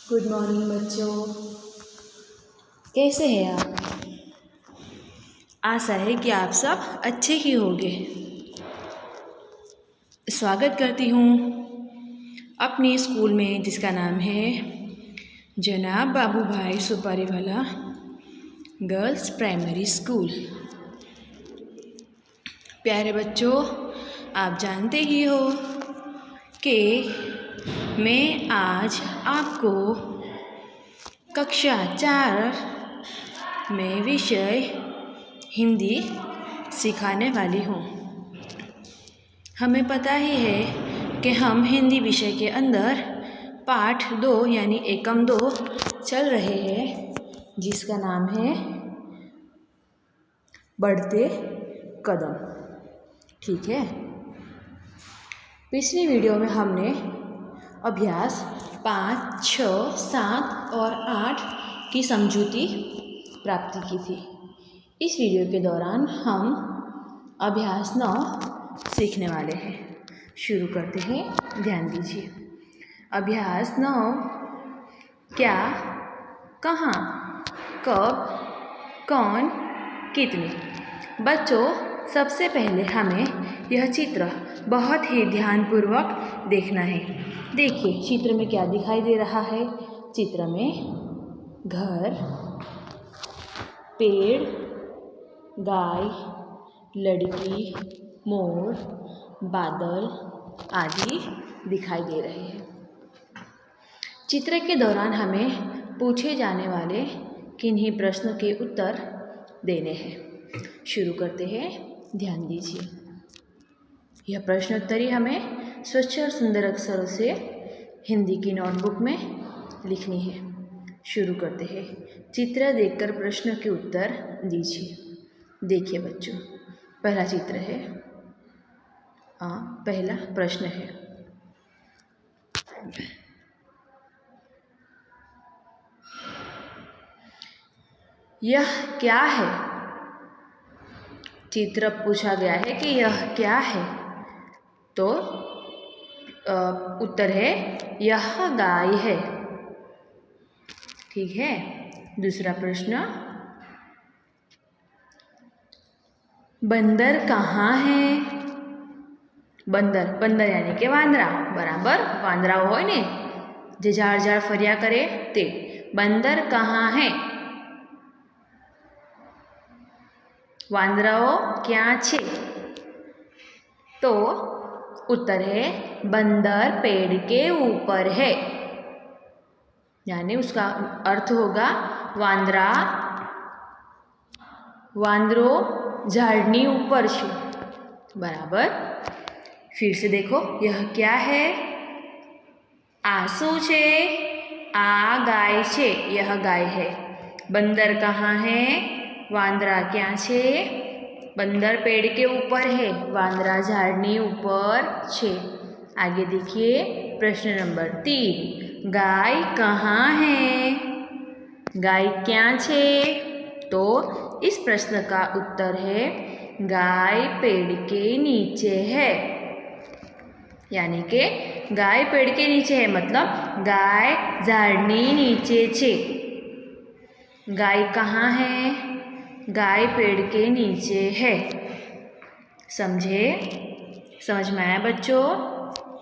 Good morning बच्चों, कैसे हैं आप? आशा है कि आप सब अच्छे ही होंगे। स्वागत करती हूँ अपनी स्कूल में जिसका नाम है जनाब बाबू भाई सुपारीवाला गर्ल्स प्राइमरी स्कूल। प्यारे बच्चों, आप जानते ही हो कि मैं आज आपको कक्षा 4 में विषय हिंदी सिखाने वाली हूँ। हमें पता ही है कि हम हिंदी विषय के अंदर पाठ 2 यानी एकम 2 चल रहे हैं, जिसका नाम है बढ़ते कदम। ठीक है, पिछली वीडियो में हमने अभ्यास 5, 6, 7 और 8 की समझूती प्राप्ति की थी। इस वीडियो के दौरान हम अभ्यास 9 सीखने वाले हैं। शुरू करते हैं, ध्यान दीजिए। अभ्यास 9, क्या, कहाँ, कब, कौन, कितने। बच्चों, सबसे पहले हमें यह चित्र बहुत ही ध्यानपूर्वक देखना है। देखिए चित्र में क्या दिखाई दे रहा है। चित्र में घर, पेड़, गाय, लड़की, मोर, बादल आदि दिखाई दे रहे हैं। चित्र के दौरान हमें पूछे जाने वाले किन्हीं प्रश्नों के उत्तर देने हैं। शुरू करते हैं, ध्यान दीजिए। यह प्रश्नोत्तरी हमें स्वच्छ और सुंदर अक्षरों से हिंदी की नोटबुक में लिखनी है। शुरू करते हैं। चित्र देखकर प्रश्न के उत्तर दीजिए। देखिए बच्चों, पहला चित्र है, पहला प्रश्न है, यह क्या है? चित्र पूछा गया है कि यह क्या है, तो उत्तर है यह गाय है। ठीक है। दूसरा प्रश्न, बंदर कहाँ है? बंदर, बंदर यानी के वांदरा, बराबर वांदरा हो ने जे झाड़ झाड़ फरिया करे ते। बंदर कहाँ है? वांदराओ क्या छे? तो उत्तर है बंदर पेड़ के ऊपर है, यानी उसका अर्थ होगा वांदरा, वांदरो झाड़नी ऊपर छे। बराबर। फिर से देखो, यह क्या है? आंसू छे, आ गाय छे, यह गाय है। बंदर कहाँ है? वांदरा क्या छे? बंदर पेड़ के ऊपर है, वांदरा झाड़नी ऊपर छे। आगे देखिए, प्रश्न नंबर 3, गाय कहाँ है? गाय क्या छे? तो इस प्रश्न का उत्तर है गाय पेड़ के नीचे है, यानी कि गाय पेड़ के नीचे है, मतलब गाय झाड़नी नीचे छे। गाय कहाँ है? गाय पेड़ के नीचे है। समझे? समझ में आया बच्चों?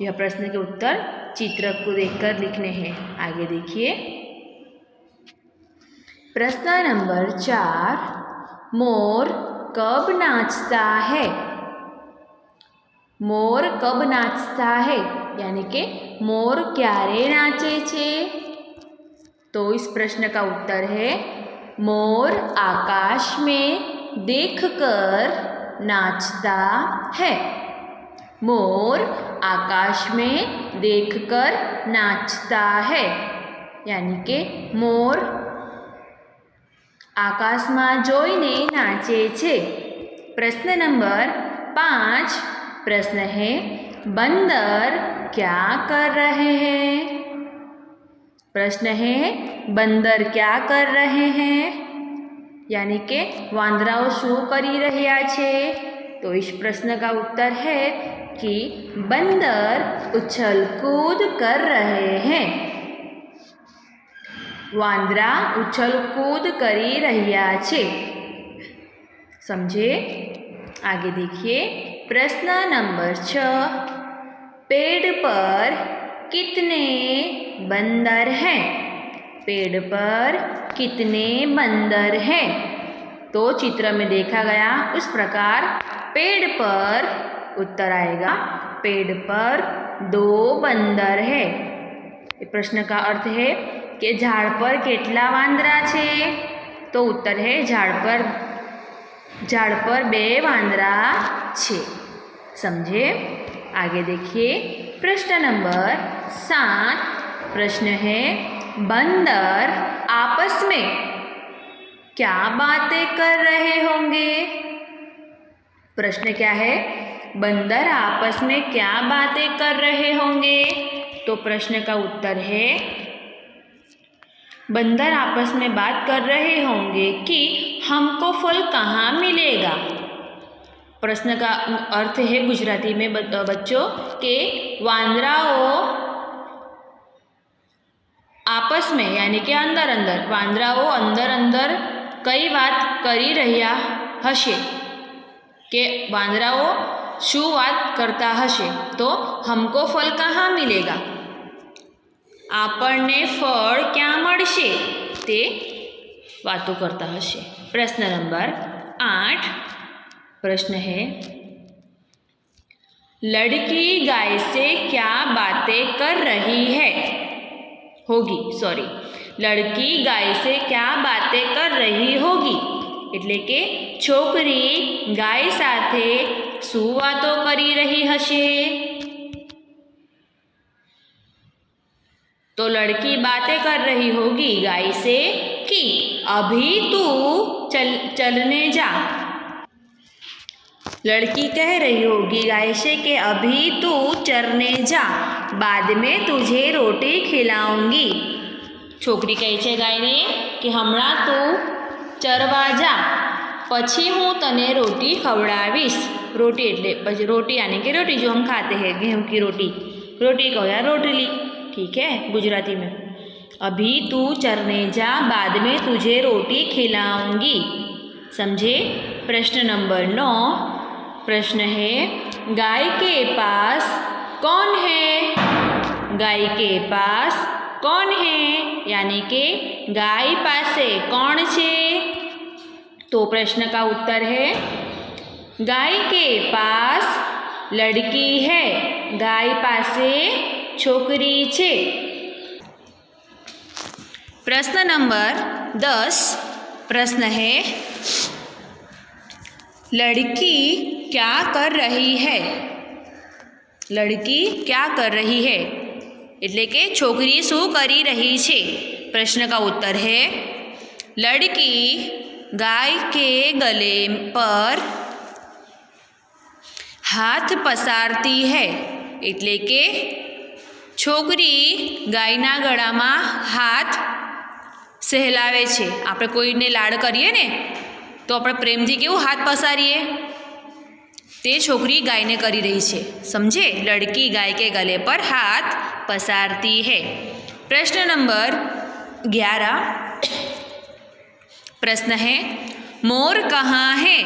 यह प्रश्न के उत्तर चित्र को देखकर लिखने हैं। आगे देखिए, प्रश्न नंबर 4, मोर कब नाचता है? मोर कब नाचता है, यानी कि मोर क्यारे नाचे छे? तो इस प्रश्न का उत्तर है मोर आकाश में देखकर नाचता है। मोर आकाश में देखकर नाचता है, यानी कि मोर आकाश में जोईने नाचे छे। प्रश्न नंबर 5, प्रश्न है बंदर क्या कर रहे हैं? प्रश्न है बंदर क्या कर रहे हैं, यानी कि वांदराओ शू करी रह्या छे? तो इस प्रश्न का उत्तर है कि बंदर उछल कूद कर रहे हैं। વાંદરા ઉછલકૂદ કરી રહ્યા છે. समझे? आगे देखिए प्रश्न नंबर 6. पेड़ पर कितने बंदर हैं? पेड़ पर कितने बंदर हैं? तो चित्र में देखा गया उस प्रकार पेड़ पर उत्तर आएगा पेड़ पर 2 बंदर है. प्रश्न का अर्थ है कि झाड़ पर केटला वांदरा छे? तो उत्तर है झाड़ पर 2 वांदरा छे. समझे? आगे देखिए प्रश्न नंबर 7. प्रश्न है बंदर आपस में क्या बातें कर रहे होंगे? प्रश्न क्या है? बंदर आपस में क्या बातें कर रहे होंगे? तो प्रश्न का उत्तर है बंदर आपस में बात कर रहे होंगे कि हमको फल कहाँ मिलेगा. प्रश्न का अर्थ है गुजराती में बच्चों के वांदराओ आपस में यानी कि अंदर अंदर वांदराओ अंदर अंदर कई बात करी रह्या हशे के वांदराओ शू बात करता हशे तो हमको फल कहाँ मिलेगा? आपने फल क्या मळशे ते बातों करता हशे. प्रश्न नंबर 8. प्रश्न है लड़की गाय से क्या बातें कर रही है? लड़की गाय से क्या बातें कर रही होगी? એટલે કે છોકરી ગાય સાથે શું વાતો કરી રહી હશે? तो लड़की बातें कर रही होगी गाय से कि अभी तू चलने जा. लड़की कह रही होगी गाय से कि अभी तू चरने जा, बाद में तुझे रोटी खिलाऊंगी. छोकरी कहे छे गाय ने कि हमणा तू चरवा जा पछी हूँ तने रोटी खवड़ावीश. रोटी एटले रोटी यानी कि रोटी जो हम खाते हैं गेहूँ की रोटी कहो या रोटली. ठीक है गुजराती में. अभी तू चरने जा बाद में तुझे रोटी खिलाऊंगी. समझे? प्रश्न नंबर 9. प्रश्न है गाय के पास कौन है? गाय के पास कौन है यानी कि गाय पासे कौन छे? तो प्रश्न का उत्तर है गाय के पास लड़की है, गाय पासे छोकरी छे. प्रश्न नंबर 10. प्रश्न है लड़की क्या कर रही है? लड़की क्या कर रही है એટલે કે છોકરી શું કરી રહી છે? प्रश्न का उत्तर है लड़की गाय के गले पर हाथ पसारती है. એટલે કે છોકરી ગાયના ગળામાં હાથ સહેલાવે છે. આપણે કોઈને લાડ કરીએ ને તો આપણે પ્રેમથી કેવું હાથ પસારીએ તે છોકરી ગાયને કરી રહી છે. समझे? लड़की गाय के गले पर हाथ पसारती है. प्रश्न नंबर 11. प्रश्न है मोर कहाँ है?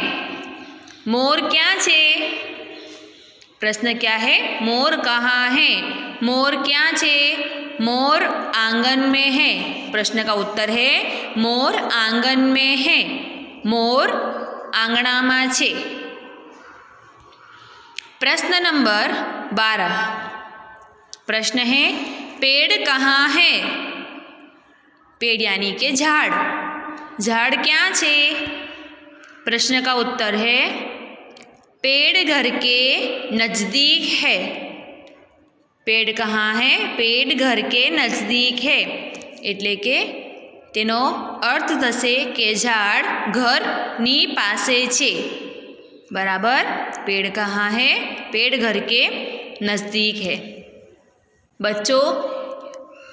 मोर क्या छे? प्रश्न क्या है? मोर कहाँ है? मोर क्या छे? मोर आंगन में है. प्रश्न का उत्तर है मोर आंगन में है. मोर आंगणामां छे. प्रश्न नंबर 12. प्रश्न है पेड़ कहाँ है? पेड़ यानी के झाड़. झाड़ क्या छे? प्रश्न का उत्तर है पेड़ घर के नज़दीक है. पेड़ कहाँ है? पेड़ घर के नज़दीक है. એટલે કે તેનો અર્થ થશે કે ઝાડ ઘરની પાસે છે. बराबर? पेड़ कहाँ है? पेड़ घर के नज़दीक है. बच्चों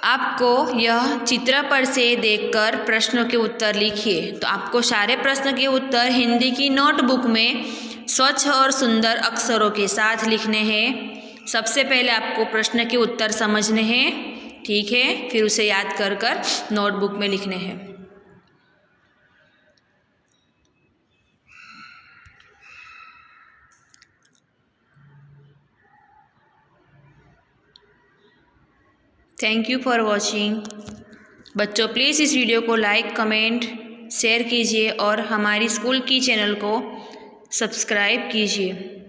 आपको यह चित्र पर से देखकर प्रश्नों के उत्तर लिखिए. तो आपको सारे प्रश्न के उत्तर हिंदी की नोटबुक में स्वच्छ और सुंदर अक्षरों के साथ लिखने हैं. सबसे पहले आपको प्रश्न के उत्तर समझने हैं. ठीक है, फिर उसे याद कर कर नोटबुक में लिखने हैं। Thank you for watching. बच्चों प्लीज़ इस वीडियो को लाइक, कमेंट, शेयर कीजिए और हमारी स्कूल की चैनल को सब्सक्राइब कीजिए।